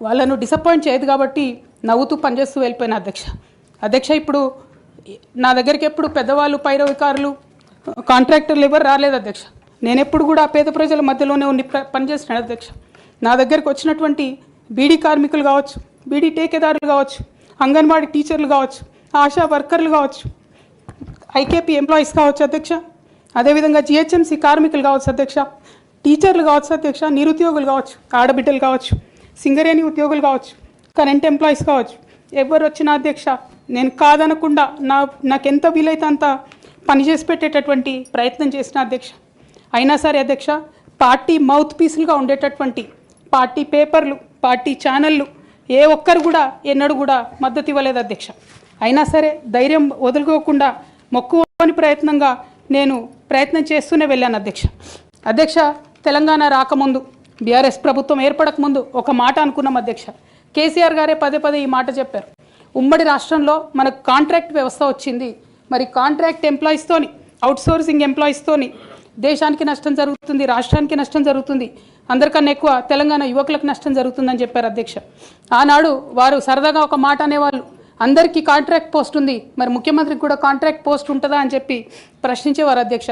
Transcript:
వాళ్ళను డిసప్పాయింట్ చేయదు కాబట్టి నవ్వుతూ పనిచేస్తూ వెళ్ళిపోయిన అధ్యక్ష ఇప్పుడు నా దగ్గరికి ఎప్పుడు పెద్దవాళ్ళు పైరవికారులు కాంట్రాక్టర్లు ఎవరు రాలేదు అధ్యక్ష. నేను ఎప్పుడు కూడా పేద ప్రజల మధ్యలోనే ఉండి పనిచేస్తున్నాను అధ్యక్ష. నా దగ్గరికి వచ్చినటువంటి బీడీ కార్మికులు కావచ్చు, బీడీ టేకేదారులు కావచ్చు, అంగన్వాడీ టీచర్లు కావచ్చు, ఆశా వర్కర్లు కావచ్చు, ఐకేపీ ఎంప్లాయీస్ కావచ్చు అధ్యక్ష, అదేవిధంగా జిహెచ్ఎంసీ కార్మికులు కావచ్చు అధ్యక్ష, టీచర్లు కావచ్చు అధ్యక్ష, నిరుద్యోగులు కావచ్చు, ఆడబిడ్డలు కావచ్చు, సింగరేణి ఉద్యోగులు కావచ్చు, కరెంట్ ఎంప్లాయీస్ కావచ్చు, ఎవరు వచ్చినా అధ్యక్ష నేను కాదనకుండా నాకెంత వీలైతే అంత పనిచేసి పెట్టేటటువంటి ప్రయత్నం చేసిన అధ్యక్ష. అయినా సరే అధ్యక్ష పార్టీ మౌత్ పీసులుగా ఉండేటటువంటి పార్టీ పేపర్లు, పార్టీ ఛానళ్ళు ఏ ఒక్కరు కూడా ఎన్నడూ కూడా మద్దతు ఇవ్వలేదు అధ్యక్ష. అయినా సరే ధైర్యం వదులుకోకుండా మొక్కువని ప్రయత్నంగా నేను ప్రయత్నం చేస్తూనే వెళ్ళాను అధ్యక్ష. తెలంగాణ రాకముందు, బీఆర్ఎస్ ప్రభుత్వం ఏర్పడకముందు ఒక మాట అనుకున్నాం అధ్యక్ష. కేసీఆర్ గారే పదే ఈ మాట చెప్పారు. ఉమ్మడి రాష్ట్రంలో మనకు కాంట్రాక్ట్ వ్యవస్థ వచ్చింది, మరి కాంట్రాక్ట్ ఎంప్లాయీస్తోని, అవుట్సోర్సింగ్ ఎంప్లాయీస్తోని దేశానికి నష్టం జరుగుతుంది, రాష్ట్రానికి నష్టం జరుగుతుంది, అందరికన్నా ఎక్కువ తెలంగాణ యువకులకు నష్టం జరుగుతుందని చెప్పారు అధ్యక్ష. ఆనాడు వారు సరదాగా ఒక మాట అనేవాళ్ళు, అందరికీ కాంట్రాక్ట్ పోస్ట్ ఉంది, మరి ముఖ్యమంత్రికి కూడా కాంట్రాక్ట్ పోస్ట్ ఉంటుందా అని చెప్పి ప్రశ్నించేవారు అధ్యక్ష.